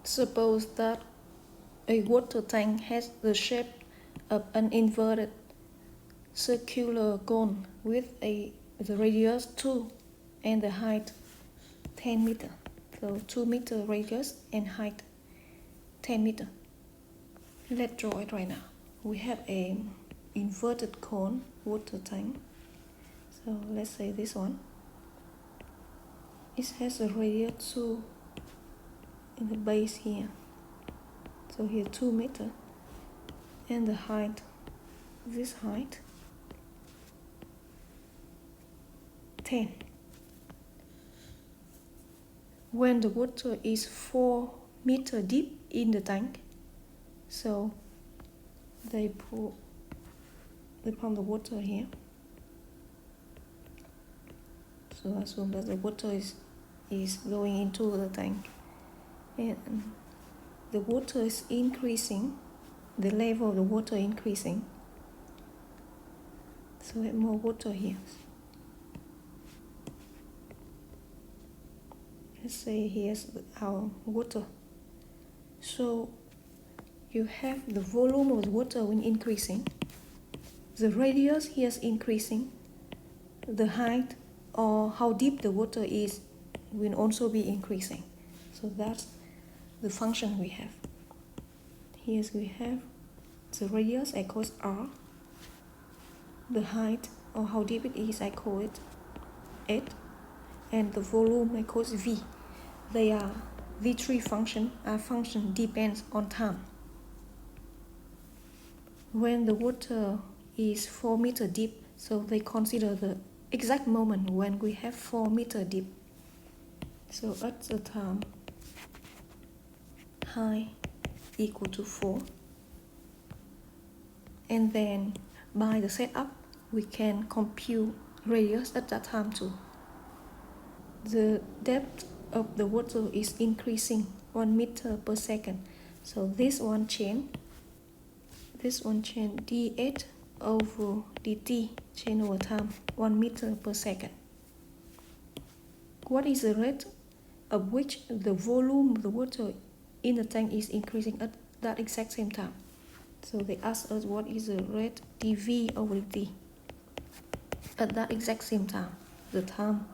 Suppose that a water tank has the shape of an inverted circular cone with the radius 2 and the height 10 meter. So 2 meter radius and height 10 meter. Let's draw it right now. We have a inverted cone water tank. So let's say this one. It has a radius 2 in the base here. So here 2 meter and the height, this height 10. When the water is 4 meter deep in the tank, so they pump the water here. So assume that the water is going into the tank, and the water is increasing, the level of the water increasing. So we have more water here. Let's say here's our water. So you have the volume of the water when increasing, the radius here is increasing, the height or how deep the water is will also be increasing. So that's the function we have. Here we have the radius, I call it R. The height or how deep it is, I call it 8. And the volume, I call it V. They are V3 function. Our function depends on time. When the water is 4 meter deep, so they consider the exact moment when we have 4 meter deep. So at the time height equal to 4, and then by the setup we can compute radius at that time too. The depth of the water is increasing 1 meter per second. So this one change d8 over dt change over time 1 meter per second. What is the rate of which the volume of the water in the tank is increasing at that exact same time? So they ask us what is the rate dv over dt at that exact same time, the time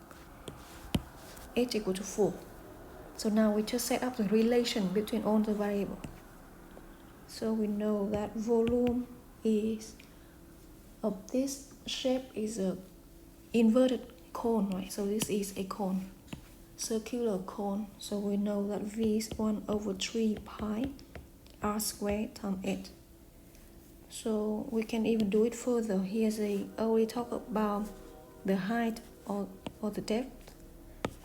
h equal to 4. So now we just set up the relation between all the variables. So we know that volume is of this shape is a inverted cone, right? So this is a cone, circular cone. So we know that V is 1 over 3 pi r squared times 8. So we can even do it further. Here's we talk about the height or the depth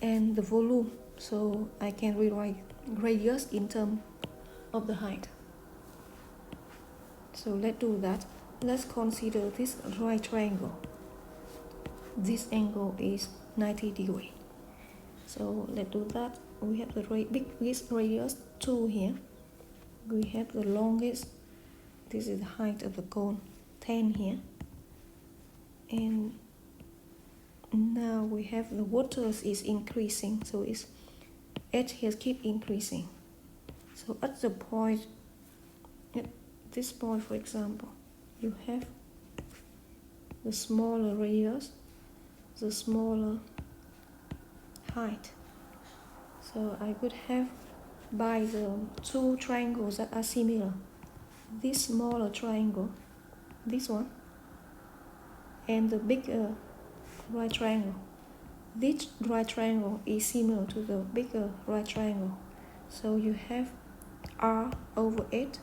and the volume. So I can rewrite radius in terms of the height. So let's do that. Let's consider this right triangle. This angle is 90 degrees. So let's do that. We have the biggest radius 2 here. We have the longest, this is the height of the cone, 10 here. And now we have the water is increasing, so it's h here keep increasing. So at the point, at this point for example, you have the smaller radius, the smaller height. So I could have by the two triangles that are similar, this smaller triangle, this one, and the bigger right triangle. This right triangle is similar to the bigger right triangle. So you have r over 8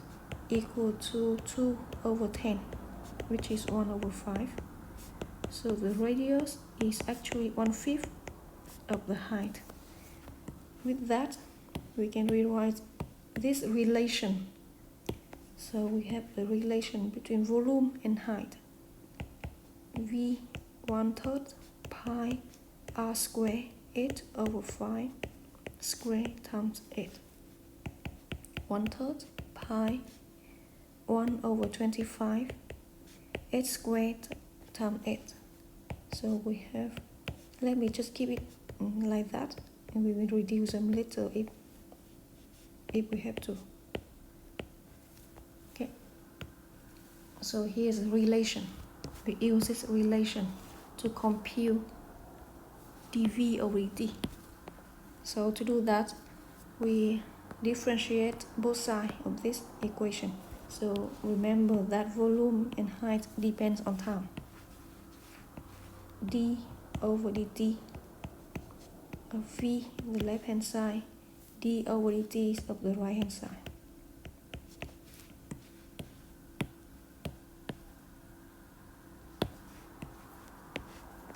equal to 2 over 10, which is 1 over 5. So the radius is actually 1/5 of the height. With that, we can rewrite this relation. So we have the relation between volume and height. V 1/3 pi r squared 8 over 5 squared times 8. 1/3 pi 1 over 25 8 squared times 8. So we have, let me just keep it like that, and we will reduce them later if if we have to. Okay, so here's the relation. We use this relation to compute dv over dt. So to do that, we differentiate both sides of this equation. So remember that volume and height depends on time. D over dt of v on the left hand side, d over dt is of the right hand side.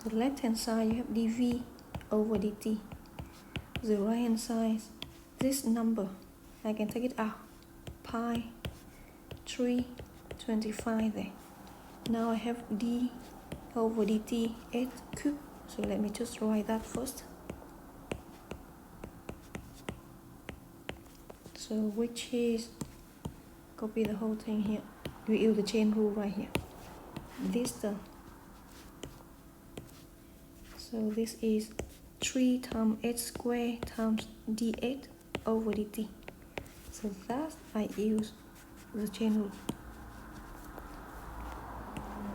The left hand side you have dv over dt. The right hand side, this number, I can take it out, pi 325 there. Now I have d over dt 8 cube, so let me just write that first. So which is, copy the whole thing here, we use the chain rule right here, this term. So this is 3 times h squared times d8 over dt. So that I use the chain rule.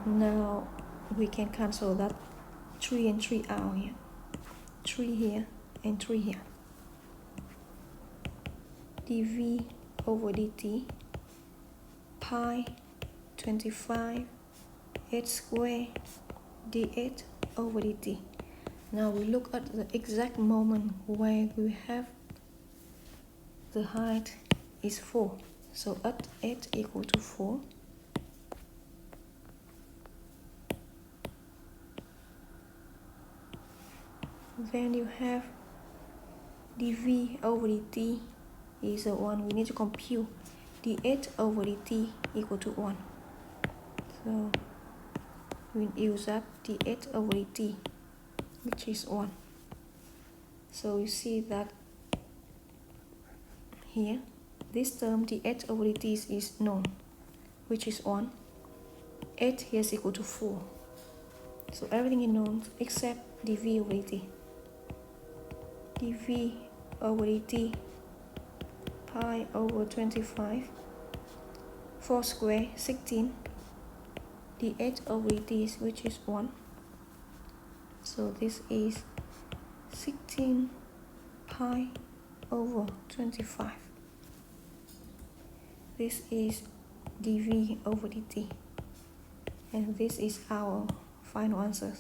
Now we can cancel that 3 and 3 out here. 3 here and 3 here. dv over dt pi 25 h squared d8 over dt. Now we look at the exact moment where we have the height is 4. So at 8 equal to 4. Then you have dv over dt is 1. We need to compute d8 over dt equal to 1. So we use up d8 over dt, which is 1. So you see that here, this term d8 over dt is known, which is 1. 8 here is equal to 4. So everything is known except dv over dt. dv over dt pi over 25, 4 square 16, d8 over dt which is 1. So this is 16 pi over 25. This is dv over dt, and this is our final answer.